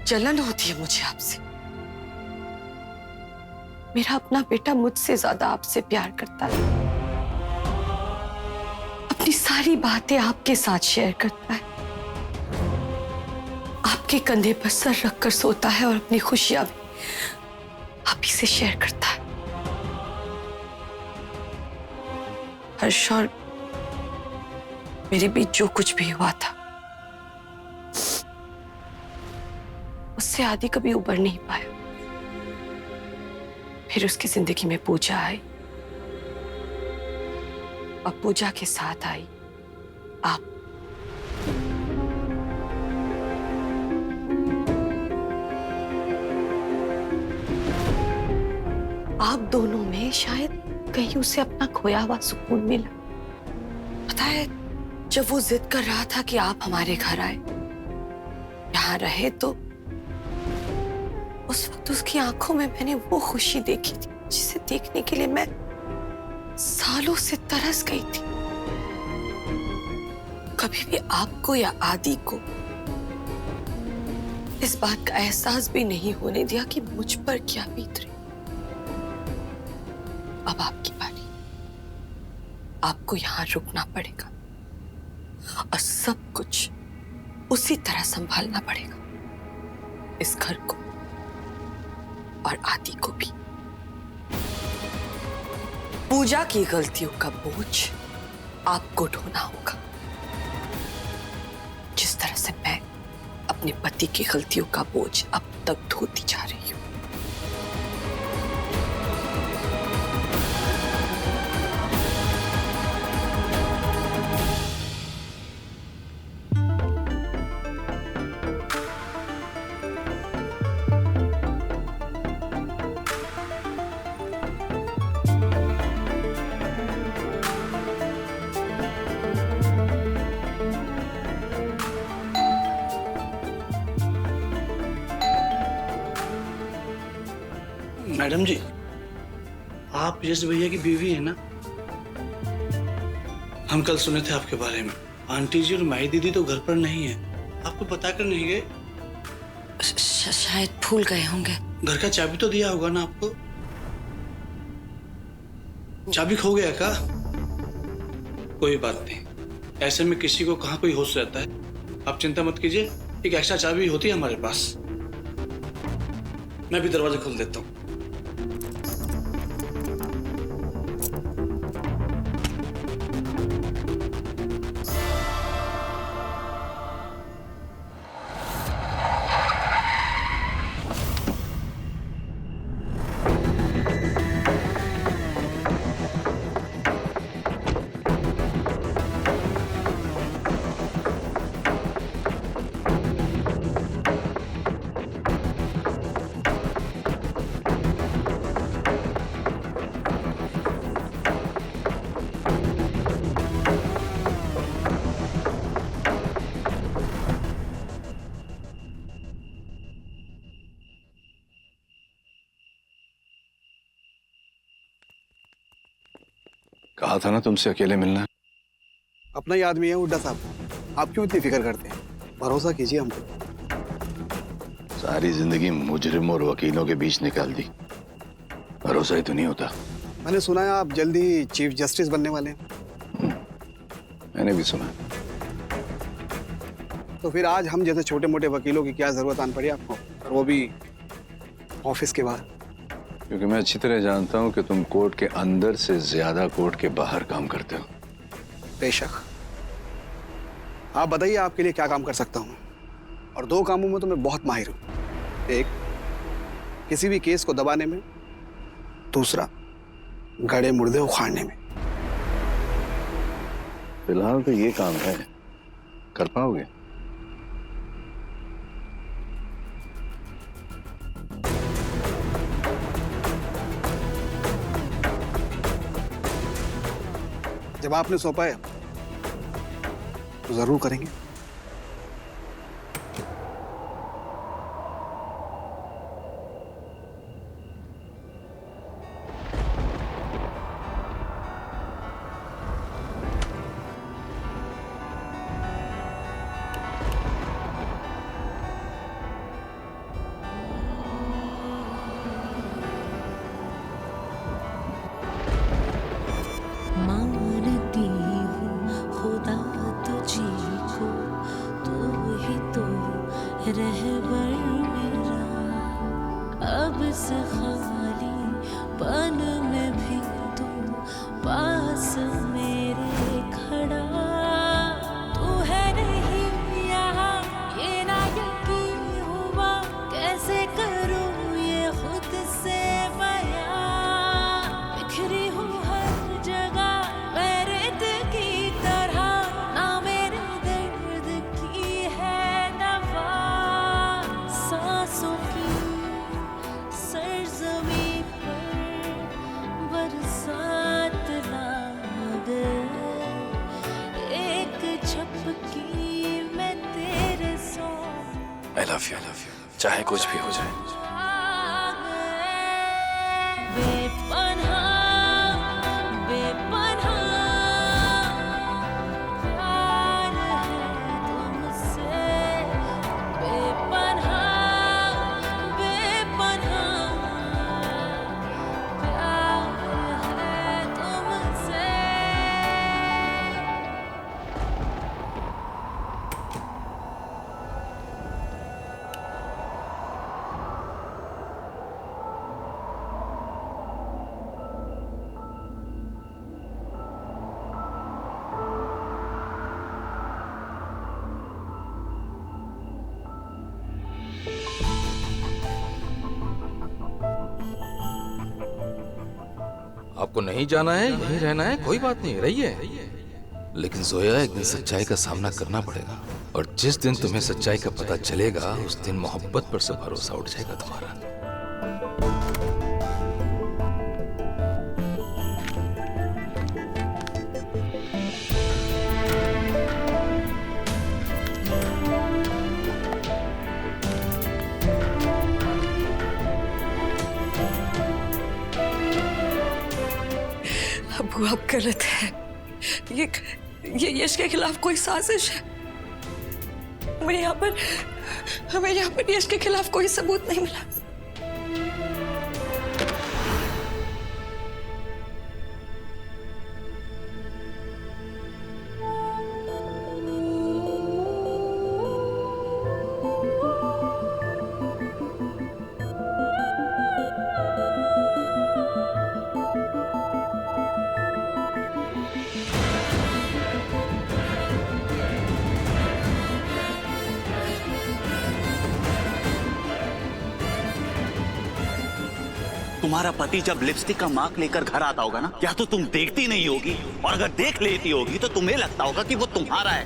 जलन होती है मुझे आपसे। मेरा अपना बेटा मुझसे ज्यादा आपसे प्यार करता है, अपनी सारी बातें आपके साथ शेयर करता है, आपके कंधे पर सर रखकर सोता है और अपनी खुशियां भी आप ही से शेयर करता है। हर्ष और मेरे बीच जो कुछ भी हुआ था उससे आदि कभी उबर नहीं पाया। फिर उसकी जिंदगी में पूजा आई और पूजा के साथ आई आप। आप दोनों में शायद कहीं उसे अपना खोया हुआ सुकून मिला। पता है, जब वो जिद कर रहा था कि आप हमारे घर आए, यहाँ रहे, तो उस वक्त उसकी आंखों में मैंने वो खुशी देखी थी जिसे देखने के लिए मैं सालों से तरस गई थी। कभी भी आपको या आदि को इस बात का एहसास भी नहीं होने दिया कि मुझ पर क्या बीत रही। अब आपकी बारी, आपको यहाँ रुकना पड़ेगा और सब कुछ उसी तरह संभालना पड़ेगा, इस घर को और आदि को भी। पूजा की गलतियों का बोझ आपको ढोना होगा, जिस तरह से मैं अपने पति की गलतियों का बोझ अब तक ढोती जा रही हूं। मैडम जी, आप यश भैया की बीवी है ना? हम कल सुने थे आपके बारे में। आंटी जी और माई दीदी तो घर पर नहीं है, आपको बताकर नहीं गए? शायद भूल गए होंगे। घर का चाबी तो दिया होगा ना आपको? चाबी खो गया क्या? कोई बात नहीं, ऐसे में किसी को कहाँ कोई होश रहता है। आप चिंता मत कीजिए, एक एक्स्ट्रा चाबी होती है हमारे पास। मैं भी दरवाजा खोल देता हूँ। कहा था ना तुमसे अकेले मिलना है। अपना ही आदमी है हुड्डा साहब, आप क्यों इतनी फिक्र करते हैं? भरोसा कीजिए हम पे। सारी जिंदगी मुजरिम और वकीलों के बीच निकाल दी, भरोसा ही तो नहीं होता। मैंने सुना है आप जल्दी चीफ जस्टिस बनने वाले हैं। मैंने भी सुना। तो फिर आज हम जैसे छोटे मोटे वकीलों की क्या जरूरत आन पड़ी आपको, और वो भी ऑफिस के बाहर? क्योंकि मैं अच्छी तरह जानता हूं कि तुम कोर्ट के अंदर से ज्यादा कोर्ट के बाहर काम करते हो। बेशक। आप बताइए आपके लिए क्या काम कर सकता हूँ। और दो कामों में तो मैं बहुत माहिर हूँ। एक, किसी भी केस को दबाने में। दूसरा, गड़े मुर्दे उखाड़ने में। फिलहाल तो ये काम है, कर पाओगे? जब आपने सौंपा है तो जरूर करेंगे। आई लव यू, चाहे कुछ भी हो जाए। आपको नहीं जाना है, यहीं रहना है, कोई बात नहीं, रहिए। लेकिन जोया, एक दिन सच्चाई का सामना करना पड़ेगा, और जिस दिन तुम्हें सच्चाई का पता चलेगा उस दिन मोहब्बत पर से भरोसा उठ जाएगा तुम्हारा। अबू, आप गलत है। ये यश के खिलाफ कोई साजिश है। हमें यहाँ पर यश के खिलाफ कोई सबूत नहीं मिला। तुम्हारा पति जब लिपस्टिक का मार्क लेकर घर आता होगा ना, या तो तुम देखती नहीं होगी, और अगर देख लेती होगी तो तुम्हें लगता होगा कि वो तुम्हारा है।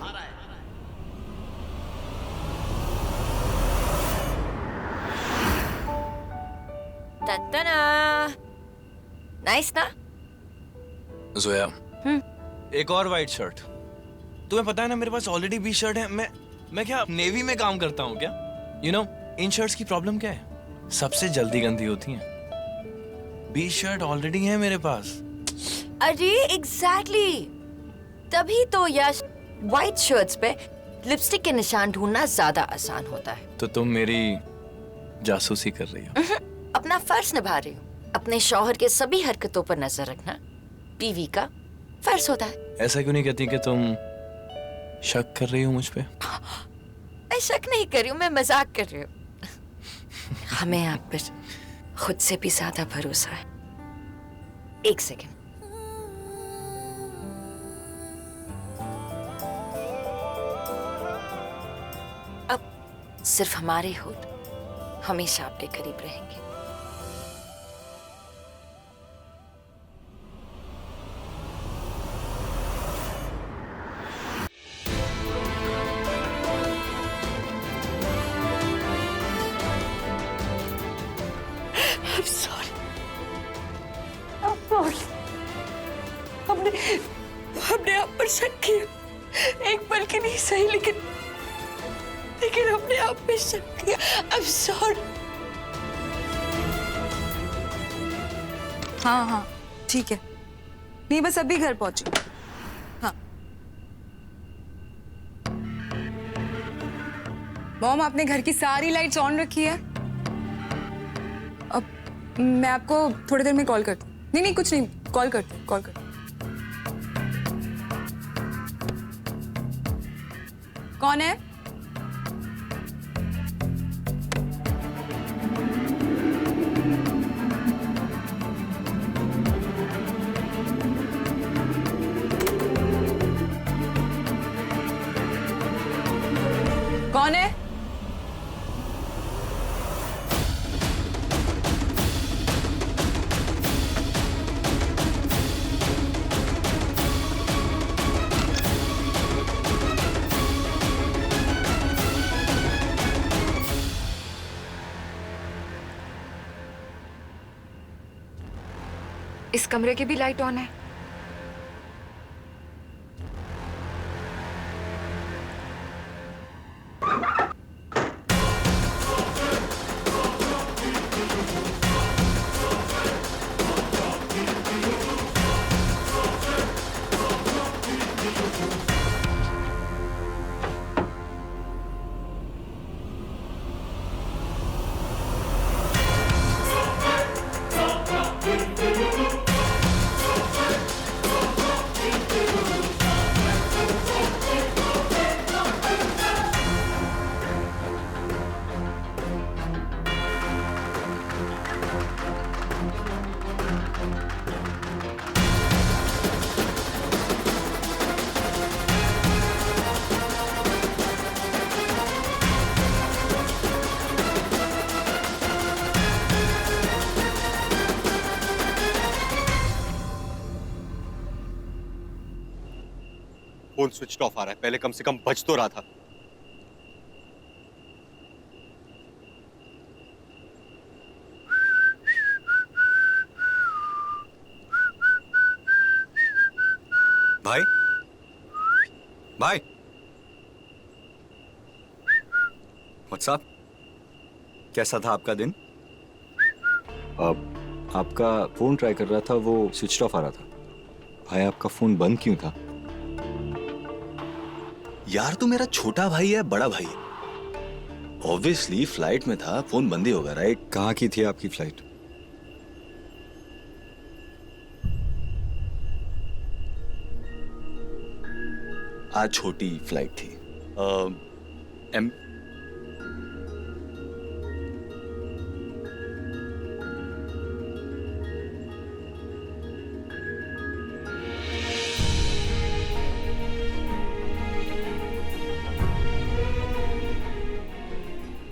नाइस ना? जोया, एक और वाइट शर्ट। तुम्हें पता है ना, मेरे पास ऑलरेडी 20 शर्ट है। मैं क्या नेवी में काम करता हूँ क्या? यू नो, इन शर्ट्स की प्रॉब्लम क्या है? सबसे जल्दी गंदी होती हैं। 20 शर्ट ऑलरेडी है मेरे पास। अरे एग्जैक्टली, तभी तो यश व्हाइट शर्ट्स पे लिपस्टिक के निशान ढूंढना ज्यादा आसान होता है। तो तुम मेरी जासूसी कर रही हो? अपना फर्ज निभा रही हूँ। अपने शौहर के सभी हरकतों पर नजर रखना बीवी का फर्ज होता है। ऐसा क्यों नहीं कहती कि तुम शक कर रही हो मुझ पे? मैं शक नहीं कर रही हूँ, मैं मजाक कर रही हूँ। हमें आप पर खुद से भी ज्यादा भरोसा है। एक सेकंड। अब सिर्फ हमारे होठ हमेशा आपके करीब रहेंगे। I'm sorry. I'm sorry. हमने आप पर शक किया, एक पल की नहीं सही, लेकिन हमने आप पे शक किया। I'm sorry. हाँ, ठीक है। नहीं, बस अभी घर पहुंची। हाँ मॉम, आपने घर की सारी लाइट्स ऑन रखी है। अब मैं आपको थोड़ी देर में कॉल करती हूँ। नहीं, कुछ नहीं, कॉल करती हूँ। कौन है? कौन है? इस कमरे की भी लाइट ऑन है। फोन स्विच ऑफ आ रहा है, पहले कम से कम बज तो रहा था। भाई भाई व्हाट्सअप, कैसा था आपका दिन? आपका फोन ट्राई कर रहा था, वो स्विच ऑफ आ रहा था। भाई आपका फोन बंद क्यों था? यार तू मेरा छोटा भाई है बड़ा भाई है? ऑब्वियसली फ्लाइट में था, फोन बंद ही होगा, राइट? कहाँ की थी आपकी फ्लाइट? आज छोटी फ्लाइट थी। एम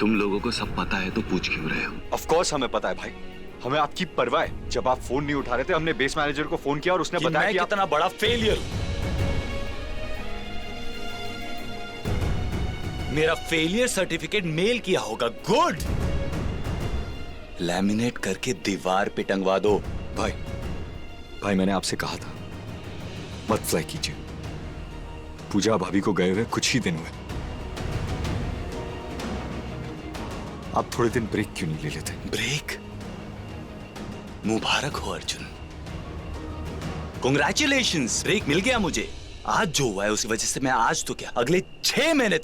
तुम लोगों को सब पता है तो पूछ क्यों रहे हो? ऑफ कोर्स हमें पता है भाई, हमें आपकी परवाह है। जब आप फोन नहीं उठा रहे थे, हमने बेस मैनेजर को फोन किया और उसने बताया कि कितना बड़ा फेलियर। मेरा फेलियर सर्टिफिकेट मेल किया होगा। गुड, लैमिनेट करके दीवार पे टंगवा दो। भाई मैंने आपसे कहा था मत फ्लाई कीजिए। पूजा भाभी को गए हुए कुछ ही दिन हुए, आप थोड़े दिन ब्रेक क्यों नहीं ले लेते? ब्रेक? मुबारक हो अर्जुन, कांग्रेचुलेशंस, ब्रेक मिल गया मुझे। आज जो हुआ है उसी वजह से मैं आज तो क्या अगले 6 महीने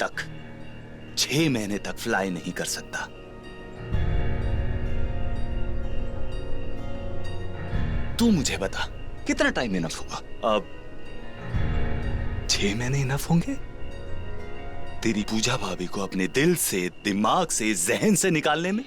तक फ्लाई नहीं कर सकता। तू मुझे बता कितना टाइम इनफ होगा? अब 6 महीने इनफ होंगे तेरी पूजा भाभी को अपने दिल से, दिमाग से, जहन से निकालने में?